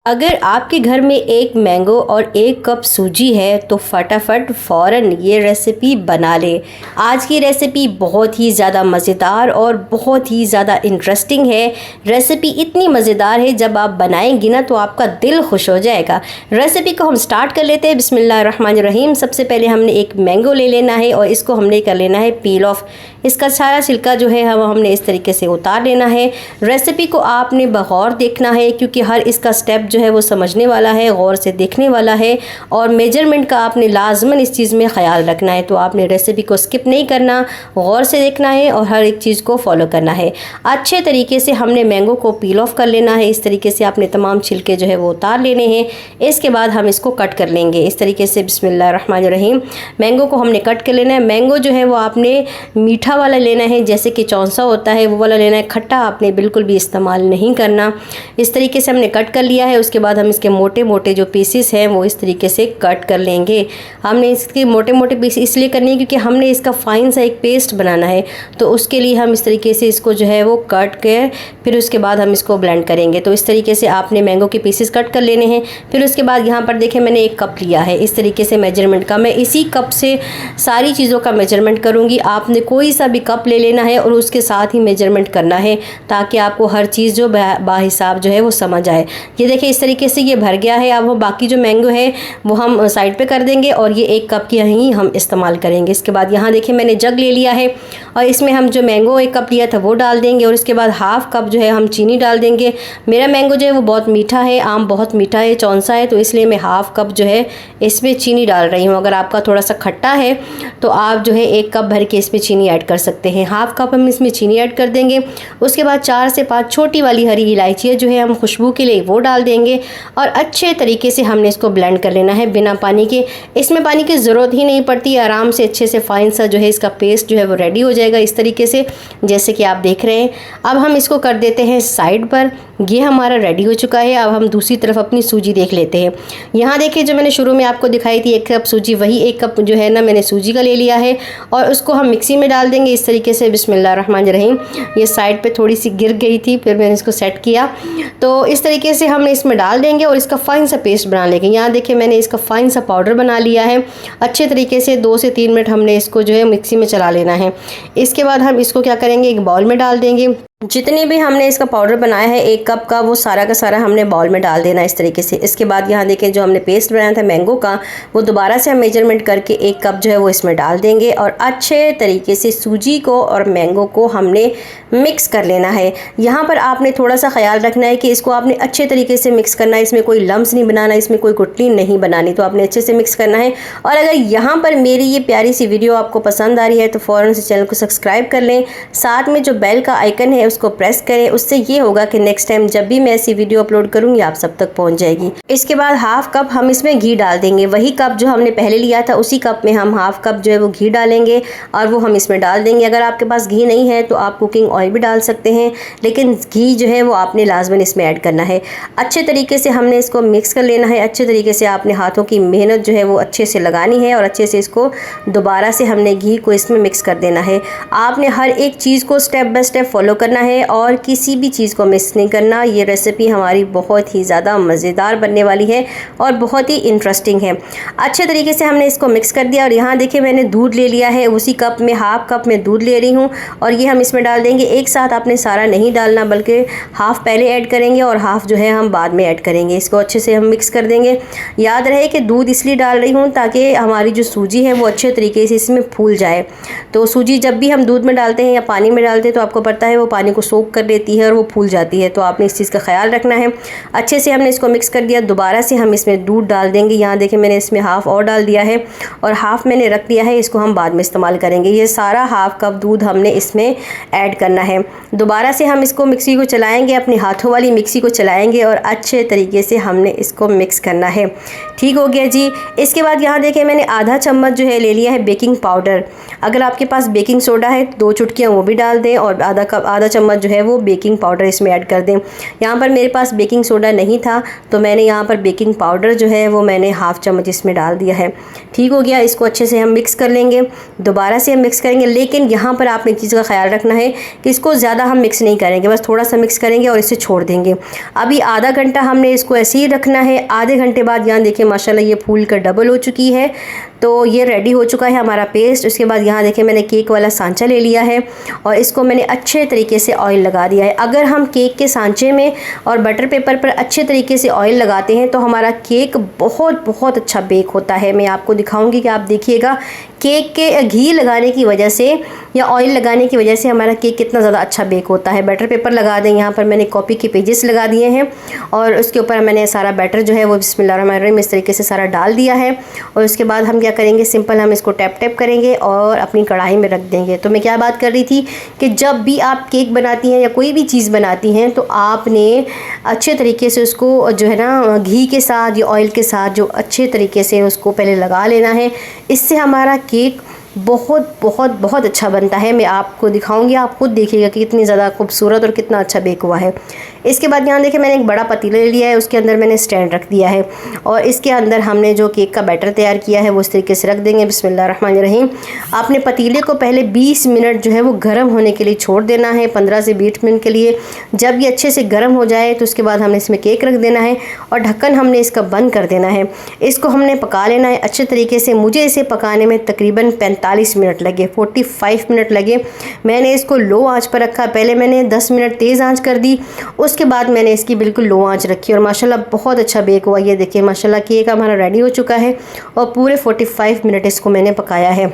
अगर आपके घर में एक मैंगो और एक कप सूजी है तो फटाफट फ़ौरन ये रेसिपी बना लें। आज की रेसिपी बहुत ही ज़्यादा मज़ेदार और बहुत ही ज़्यादा इंटरेस्टिंग है। रेसिपी इतनी मज़ेदार है, जब आप बनाएंगी ना तो आपका दिल खुश हो जाएगा। रेसिपी को हम स्टार्ट कर लेते हैं। बिस्मिल्लाहिर्रहमानिर्रहीम। सबसे पहले हमने एक मैंगो ले लेना है और इसको हमने कर लेना है पील ऑफ। इसका सारा छिलका जो है हमने इस तरीके से उतार लेना है। रेसिपी को आपने बगौर देखना है, क्योंकि हर इसका स्टेप जो है वो समझने वाला है, गौर से देखने वाला है और मेजरमेंट का आपने लाजमन इस चीज़ में ख्याल रखना है। तो आपने रेसिपी को स्किप नहीं करना, गौर से देखना है और हर एक चीज़ को फॉलो करना है। अच्छे तरीके से हमने मैंगो को पील ऑफ कर लेना है। इस तरीके से आपने तमाम छिलके जो है वो उतार लेने हैं। इसके बाद हम इसको कट कर लेंगे इस तरीके से। बिस्मिल्लाहिर्रहमानिर्रहीम। मैंगो को हमने कट कर लेना है। मैंगो जो है वो आपने मीठा वाला लेना है, जैसे कि चौंसा होता है वो वाला लेना है। खट्टा आपने बिल्कुल भी इस्तेमाल नहीं करना। इस तरीके से हमने कट कर लिया है। उसके बाद हम इसके मोटे मोटे जो पीसेस हैं वो इस तरीके से कट कर लेंगे। हमने इसके मोटे मोटे पीस इसलिए करने हैं क्योंकि हमने इसका फाइन सा एक पेस्ट बनाना है, तो उसके लिए हम इस तरीके से इसको जो है वो कट कर फिर उसके बाद हम इसको ब्लेंड करेंगे। तो इस तरीके से आपने मैंगो के पीसेस कट कर लेने हैं। फिर उसके बाद यहाँ पर देखें मैंने एक कप लिया है इस तरीके से मेजरमेंट का। मैं इसी कप से सारी चीज़ों का मेजरमेंट करूँगी। आपने कोई सा भी कप ले लेना है और उसके साथ ही मेजरमेंट करना है, ताकि आपको हर चीज़ जो बाहिसाब जो है वो समझ आए। ये देखिए इस तरीके से ये भर गया है। अब वो बाकी जो मैंगो है वो हम साइड पे कर देंगे और ये एक कप की ही हम इस्तेमाल करेंगे। इसके बाद यहाँ देखिए मैंने जग ले लिया है और इसमें हम जो मैंगो एक कप लिया था वो डाल देंगे और इसके बाद हाफ़ कप जो है हम चीनी डाल देंगे। मेरा मैंगो जो है वो बहुत मीठा है, आम बहुत मीठा है, चौंसा है, तो इसलिए मैं हाफ़ कप जो है इसमें चीनी डाल रही हूँ। अगर आपका थोड़ा सा खट्टा है तो आप जो है एक कप भर के इसमें चीनी ऐड कर सकते हैं। हाफ़ कप हम इसमें चीनी ऐड कर देंगे। उसके बाद 4 से 5 छोटी वाली हरी इलायची जो है हम खुशबू के लिए वो डाल देंगे और अच्छे तरीके से हमने इसको ब्लेंड कर लेना है बिना पानी के। इसमें पानी की ज़रूरत ही नहीं पड़ती, आराम से अच्छे से फाइन सा जो है इसका पेस्ट जो है वो रेडी हो जाएगा इस तरीके से, जैसे कि आप देख रहे हैं। अब हम इसको कर देते हैं साइड पर। ये हमारा रेडी हो चुका है। अब हम दूसरी तरफ अपनी सूजी देख लेते हैं। यहाँ देखिए जो मैंने शुरू में आपको दिखाई थी 1 कप सूजी, वही 1 कप जो है ना मैंने सूजी का ले लिया है और उसको हम मिक्सी में डाल देंगे इस तरीके से। बिस्मिल्लाहिर्रहमानिर्रहीम। ये साइड पे थोड़ी सी गिर गई थी, फिर मैंने इसको सेट किया। तो इस तरीके से हमने इसमें डाल देंगे और इसका फाइन सा पेस्ट बना लेंगे। यहाँ देखिए मैंने इसका फाइन सा पाउडर बना लिया है। अच्छे तरीके से 2 से 3 मिनट हमने इसको जो है मिक्सी में चला लेना है। इसके बाद हम इसको क्या करेंगे, एक बाउल में डाल देंगे। जितने भी हमने इसका पाउडर बनाया है 1 कप का, वो सारा का सारा हमने बाउल में डाल देना इस तरीके से। इसके बाद यहाँ देखें जो हमने पेस्ट बनाया था मैंगो का, वो दोबारा से हम मेजरमेंट करके 1 कप जो है वो इसमें डाल देंगे और अच्छे तरीके से सूजी को और मैंगो को हमने मिक्स कर लेना है। यहाँ पर आपने थोड़ा सा ख्याल रखना है कि इसको आपने अच्छे तरीके से मिक्स करना है। इसमें कोई लम्स नहीं बनाना, इसमें कोई गुठली नहीं बनानी, तो आपने अच्छे से मिक्स करना है। और अगर यहाँ पर मेरी ये प्यारी सी वीडियो आपको पसंद आ रही है तो फ़ौरन से चैनल को सब्सक्राइब कर लें। साथ में जो बेल का आइकन है उसको प्रेस करें। उससे ये होगा कि नेक्स्ट टाइम जब भी मैं ऐसी वीडियो अपलोड करूंगी आप सब तक पहुंच जाएगी। इसके बाद हाफ़ कप हम इसमें घी डाल देंगे। वही कप जो हमने पहले लिया था उसी कप में हम हाफ़ कप जो है वो घी डालेंगे और वो हम इसमें डाल देंगे। अगर आपके पास घी नहीं है तो आप कुकिंग ऑयल भी डाल सकते हैं, लेकिन घी जो है वो आपने लाजमन इसमें ऐड करना है। अच्छे तरीके से हमने इसको मिक्स कर लेना है। अच्छे तरीके से आपने हाथों की मेहनत जो है वो अच्छे से लगानी है और अच्छे से इसको दोबारा से हमने घी को इसमें मिक्स कर देना है। आपने हर एक चीज़ को स्टेप बाय स्टेप फॉलो करना है और किसी भी चीज़ को मिस नहीं करना। ये रेसिपी हमारी बहुत ही ज़्यादा मज़ेदार बनने वाली है और बहुत ही इंटरेस्टिंग है। अच्छे तरीके से हमने इसको मिक्स कर दिया और यहाँ देखिए मैंने दूध ले लिया है। उसी कप में हाफ़ कप में दूध ले रही हूँ और ये हम इसमें डाल देंगे। एक साथ आपने सारा नहीं डालना, बल्कि हाफ़ पहले ऐड करेंगे और हाफ़ जो है हम बाद में ऐड करेंगे। इसको अच्छे से हम मिक्स कर देंगे। याद रहे कि दूध इसलिए डाल रही हूँ ताकि हमारी जो सूजी है वो अच्छे तरीके से इसमें फूल जाए। तो सूजी जब भी हम दूध में डालते हैं या पानी में डालते हैं तो आपको पता है वो पानी को सोख कर लेती है और वो फूल जाती है, तो आपने इस चीज़ का ख्याल रखना है। अच्छे से हमने इसको मिक्स कर दिया। दोबारा से हम इसमें दूध डाल देंगे। यहाँ देखें मैंने इसमें हाफ़ और डाल दिया है और हाफ़ मैंने रख दिया है, इसको हम बाद में इस्तेमाल करेंगे। ये सारा हाफ़ कप दूध हमने इसमें ऐड करना है। दोबारा से हम इसको मिक्सी को चलाएंगे, अपनी हाथों वाली मिक्सी को चलाएंगे और अच्छे तरीके से हमने इसको मिक्स करना है। ठीक हो गया जी। इसके बाद यहाँ देखें मैंने आधा चम्मच जो है ले लिया है बेकिंग पाउडर। अगर आपके पास बेकिंग सोडा है 2 चुटकियाँ वो भी डाल दें और आधा चम्मच जो है वो बेकिंग पाउडर इसमें ऐड कर दें। यहाँ पर मेरे पास बेकिंग सोडा नहीं था तो मैंने यहाँ पर बेकिंग पाउडर जो है वो मैंने हाफ़ चम्मच इसमें डाल दिया है। ठीक हो गया, इसको अच्छे से हम मिक्स कर लेंगे। दोबारा से हम मिक्स करेंगे, लेकिन यहाँ पर आपने एक चीज़ का ख्याल रखना है कि इसको ज़्यादा हम मिक्स नहीं करेंगे, बस थोड़ा सा मिक्स करेंगे और इसे छोड़ देंगे। अभी आधा घंटा हमने इसको ऐसे ही रखना है। आधे घंटे बाद यहाँ देखिए माशाल्लाह ये फूल कर डबल हो चुकी है, तो ये रेडी हो चुका है हमारा पेस्ट। उसके बाद यहाँ देखिए मैंने केक वाला सांचा ले लिया है और इसको मैंने अच्छे तरीके से ऑयल लगा दिया है। अगर हम केक के सांचे में और बटर पेपर पर अच्छे तरीके से ऑयल लगाते हैं तो हमारा केक बहुत अच्छा बेक होता है। मैं आपको दिखाऊंगी कि आप देखिएगा केक के घी लगाने की वजह से या ऑयल लगाने की वजह से हमारा केक कितना ज़्यादा अच्छा बेक होता है। बटर पेपर लगा दें, यहाँ पर मैंने कॉपी के पेजेस लगा दिए हैं और उसके ऊपर मैंने सारा बैटर जो है वो बिस्मिल्लाहिर्रहमानिर्रहीम इस तरीके से सारा डाल दिया है। और उसके बाद हम क्या करेंगे, सिंपल हम इसको टैप टैप करेंगे और अपनी कढ़ाई में रख देंगे। तो मैं क्या बात कर रही थी कि जब भी आप केक बनाती हैं या कोई भी चीज़ बनाती हैं तो आपने अच्छे तरीके से उसको जो है ना घी के साथ या ऑयल के साथ जो अच्छे तरीके से उसको पहले लगा लेना है। इससे हमारा केक बहुत अच्छा बनता है। मैं आपको दिखाऊंगी, आप खुद देखिएगा कि कितनी ज़्यादा खूबसूरत और कितना अच्छा बेक हुआ है। इसके बाद यहाँ देखिए मैंने एक बड़ा पतीला ले लिया है, उसके अंदर मैंने स्टैंड रख दिया है और इसके अंदर हमने जो केक का बैटर तैयार किया है वो इस तरीके से रख देंगे। बिस्मिल्लाहिर्रहमानिर्रहीम। आपने पतीले को पहले 20 मिनट जो है वो गर्म होने के लिए छोड़ देना है, 15 से 20 मिनट के लिए। जब ये अच्छे से गर्म हो जाए तो उसके बाद हमने इसमें केक रख देना है और ढक्कन हमने इसका बंद कर देना है। इसको हमने पका लेना है अच्छे तरीके से। मुझे इसे पकाने में तकरीबन 45 मिनट लगे, 45 मिनट लगे। मैंने इसको लो आंच पर रखा, पहले मैंने 10 मिनट तेज़ आंच कर दी, उसके बाद मैंने इसकी बिल्कुल लो आंच रखी और माशाल्लाह बहुत अच्छा बेक हुआ। ये देखिए माशाल्लाह केक हमारा रेडी हो चुका है और पूरे 45 मिनट इसको मैंने पकाया है।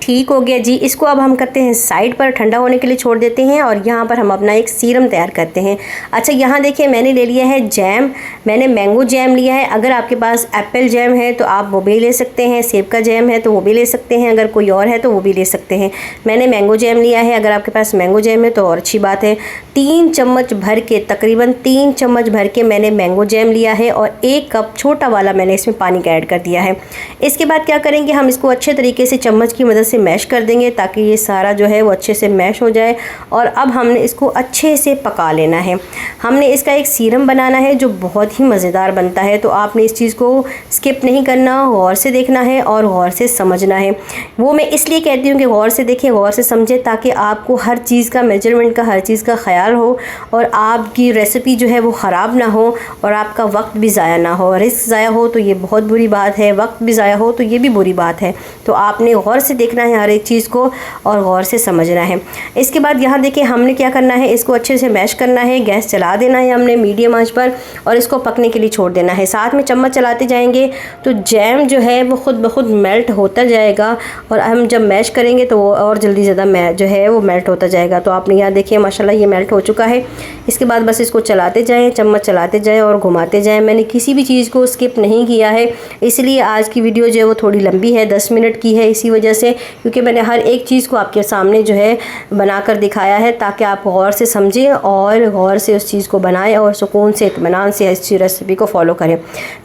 ठीक हो गया जी। इसको अब हम करते हैं साइड पर, ठंडा होने के लिए छोड़ देते हैं और यहाँ पर हम अपना एक सीरम तैयार करते हैं। अच्छा, यहाँ देखिए मैंने ले लिया है जैम, मैंने मैंगो जैम लिया है। अगर आपके पास एप्पल जैम है तो आप वो भी ले सकते हैं, सेब का जैम है तो वो भी ले सकते हैं, अगर कोई और है तो वो भी ले सकते हैं। मैंने मैंगो जैम लिया है, अगर आपके पास मैंगो जैम है तो और अच्छी बात है। 3 चम्मच भर के, तकरीबन 3 चम्मच भर के मैंने मैंगो जैम लिया है और 1 कप छोटा वाला मैंने इसमें पानी का ऐड कर दिया है। इसके बाद क्या करेंगे, हम इसको अच्छे तरीके से चम्मच की मदद से मैश कर देंगे ताकि ये सारा जो है वो अच्छे से मैश हो जाए। और अब हमने इसको अच्छे से पका लेना है। हमने इसका एक सीरम बनाना है जो बहुत ही मज़ेदार बनता है, तो आपने इस चीज़ को स्किप नहीं करना, गौर से देखना है और गौर से समझना है। वो मैं इसलिए कहती हूँ कि गौर से देखें, गौर से समझें, ताकि आपको हर चीज़ का मेजरमेंट का, हर चीज़ का ख्याल हो और आपकी रेसिपी जो है वो ख़राब ना हो और आपका वक्त भी ज़ाया ना हो। रिस्क ज़ाया हो तो ये बहुत बुरी बात है, वक्त भी ज़ाया हो तो ये भी बुरी बात है। तो आपने गौर से देखना है हर एक चीज़ को और गौर से समझना है। इसके बाद यहाँ देखिए हमने क्या करना है, इसको अच्छे से मैश करना है। गैस चला देना है हमने मीडियम आंच पर और इसको पकने के लिए छोड़ देना है। साथ में चम्मच चलाते जाएंगे तो जैम जो है वो खुद ब खुद मेल्ट होता जाएगा और हम जब मैश करेंगे तो वो और जल्दी ज़्यादा जो है वो मेल्ट होता जाएगा। तो आपने यहाँ देखिए माशाल्लाह ये मेल्ट हो चुका है। इसके बाद बस इसको चलाते जाएँ, चम्मच चलाते जाएँ और घुमाते जाएँ। मैंने किसी भी चीज़ को स्किप नहीं किया है, इसलिए आज की वीडियो जो है वो थोड़ी लंबी है, 10 मिनट की है, इसी वजह से, क्योंकि मैंने हर एक चीज़ को आपके सामने जो है बनाकर दिखाया है ताकि आप गौर से समझें और गौर से उस चीज़ को बनाएं और सुकून से, इत्मीनान से इस रेसिपी को फॉलो करें।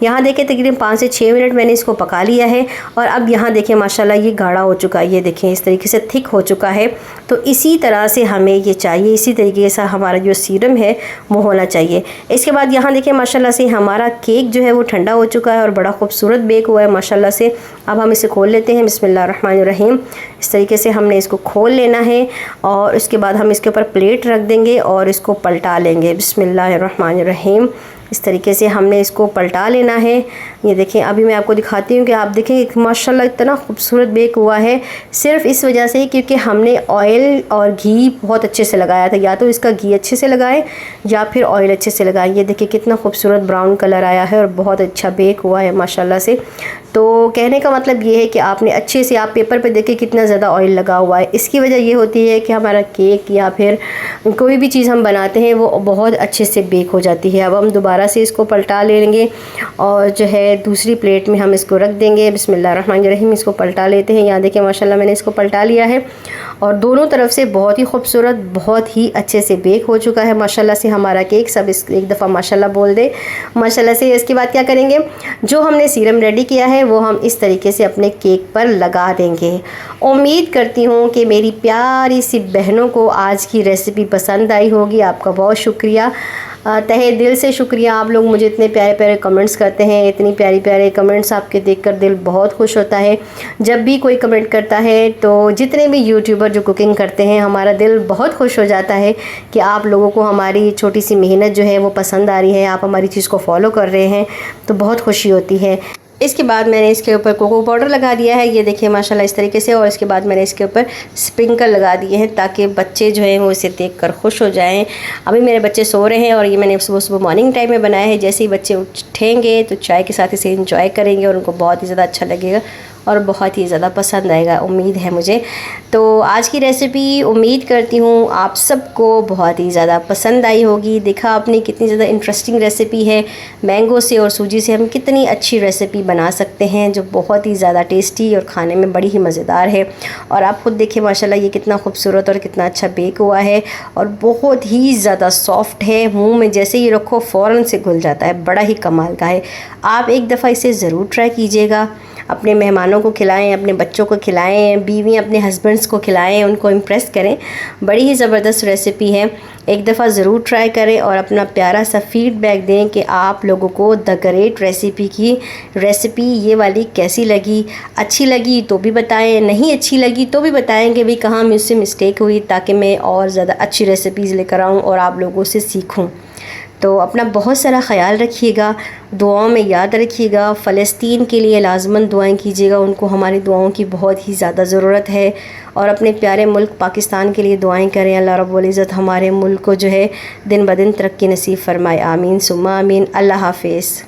यहाँ देखिए तकरीबन 5 से 6 मिनट मैंने इसको पका लिया है और अब यहाँ देखिए माशाल्लाह ये गाढ़ा हो चुका है। ये देखें इस तरीके से थिक हो चुका है। तो इसी तरह से हमें ये चाहिए, इसी तरीके से हमारा जो सीरम है वो होना चाहिए। इसके बाद यहाँ देखिए माशाल्लाह से हमारा केक जो है वो ठंडा हो चुका है और बड़ा खूबसूरत बेक हुआ है माशाल्लाह से। अब हम इसे खोल लेते हैं। बिस्मिल्लाहिर्रहमानिर्रहीम। इस तरीके से हमने इसको खोल लेना है और उसके बाद हम इसके ऊपर प्लेट रख देंगे और इसको पलटा लेंगे। बिस्मिल्लाहिर्रहमानिर्रहीम। इस तरीके से हमने इसको पलटा लेना है। ये देखें, अभी मैं आपको दिखाती हूँ कि आप देखें माशाल्लाह इतना खूबसूरत बेक हुआ है, सिर्फ इस वजह से क्योंकि हमने ऑयल और घी बहुत अच्छे से लगाया था। या तो इसका घी अच्छे से लगाएं या फिर ऑयल अच्छे से लगाएं। ये देखिए कितना खूबसूरत ब्राउन कलर आया है और बहुत अच्छा बेक हुआ है माशाल्लाह से। तो कहने का मतलब ये है कि आपने अच्छे से, आप पेपर पे देखें कितना ज़्यादा ऑयल लगा हुआ है। इसकी वजह ये होती है कि हमारा केक या फिर कोई भी चीज़ हम बनाते हैं वो बहुत अच्छे से बेक हो जाती है। अब हम दोबारा दोबारा से इसको पलटा लेंगे और जो है दूसरी प्लेट में हम इसको रख देंगे। बिस्मिल्लाहिर्रहमानिर्रहीम। इसको पलटा लेते हैं। यहाँ देखिए माशाल्लाह मैंने इसको पलटा लिया है और दोनों तरफ से बहुत ही खूबसूरत, बहुत ही अच्छे से बेक हो चुका है माशाल्लाह से हमारा केक। सब इस एक दफ़ा माशाल्लाह बोल दे माशाल्लाह से। इसके बाद क्या करेंगे, जो हमने सीरम रेडी किया है वो हम इस तरीके से अपने केक पर लगा देंगे। उम्मीद करती हूँ कि मेरी प्यारी सी बहनों को आज की रेसिपी पसंद आई होगी। आपका बहुत शुक्रिया, तहे दिल से शुक्रिया। आप लोग मुझे इतने प्यारे प्यारे कमेंट्स करते हैं, इतनी प्यारी प्यारे कमेंट्स आपके देखकर दिल बहुत खुश होता है। जब भी कोई कमेंट करता है तो जितने भी यूट्यूबर जो कुकिंग करते हैं, हमारा दिल बहुत खुश हो जाता है कि आप लोगों को हमारी छोटी सी मेहनत जो है वो पसंद आ रही है, आप हमारी चीज़ को फॉलो कर रहे हैं, तो बहुत खुशी होती है। इसके बाद मैंने इसके ऊपर कोको पाउडर लगा दिया है, ये देखिए माशाल्लाह इस तरीके से। और इसके बाद मैंने इसके ऊपर स्प्रिंकल लगा दिए हैं ताकि बच्चे जो हैं वो इसे देखकर खुश हो जाएं। अभी मेरे बच्चे सो रहे हैं और ये मैंने सुबह सुबह मॉर्निंग टाइम में बनाया है। जैसे ही बच्चे उठेंगे तो चाय के साथ इसे इंजॉय करेंगे और उनको बहुत ही ज़्यादा अच्छा लगेगा और बहुत ही ज़्यादा पसंद आएगा, उम्मीद है मुझे। तो आज की रेसिपी उम्मीद करती हूँ आप सबको बहुत ही ज़्यादा पसंद आई होगी। देखा आपने कितनी ज़्यादा इंटरेस्टिंग रेसिपी है। मैंगो से और सूजी से हम कितनी अच्छी रेसिपी बना सकते हैं जो बहुत ही ज़्यादा टेस्टी और खाने में बड़ी ही मज़ेदार है। और आप ख़ुद देखिए माशाल्लाह ये कितना खूबसूरत और कितना अच्छा बेक हुआ है और बहुत ही ज़्यादा सॉफ्ट है। मुँह में जैसे ही रखो फ़ौरन से घुल जाता है, बड़ा ही कमाल का है। आप एक दफ़ा इसे ज़रूर ट्राई कीजिएगा, अपने मेहमानों को खिलाएं, अपने बच्चों को खिलाएं, बीवी अपने हस्बैंड्स को खिलाएं, उनको इम्प्रेस करें। बड़ी ही ज़बरदस्त रेसिपी है, एक दफ़ा ज़रूर ट्राई करें और अपना प्यारा सा फीडबैक दें कि आप लोगों को द ग्रेट रेसिपी की रेसिपी ये वाली कैसी लगी। अच्छी लगी तो भी बताएं, नहीं अच्छी लगी तो भी बताएं कि भाई कहाँ मुझसे मिस्टेक हुई, ताकि मैं और ज़्यादा अच्छी रेसिपीज़ लेकर आऊँ और आप लोगों से सीखूँ। तो अपना बहुत सारा ख्याल रखिएगा, दुआओं में याद रखिएगा। फ़लस्तीन के लिए लाज़मन दुआएं कीजिएगा, उनको हमारी दुआओं की बहुत ही ज़्यादा ज़रूरत है। और अपने प्यारे मुल्क पाकिस्तान के लिए दुआएं करें, अल्लाह रब्बुल इज़्ज़त हमारे मुल्क को जो है दिन ब दिन तरक्की नसीब फ़रमाए। आमीन सुम्मा आमीन। अल्लाह हाफ़िज़।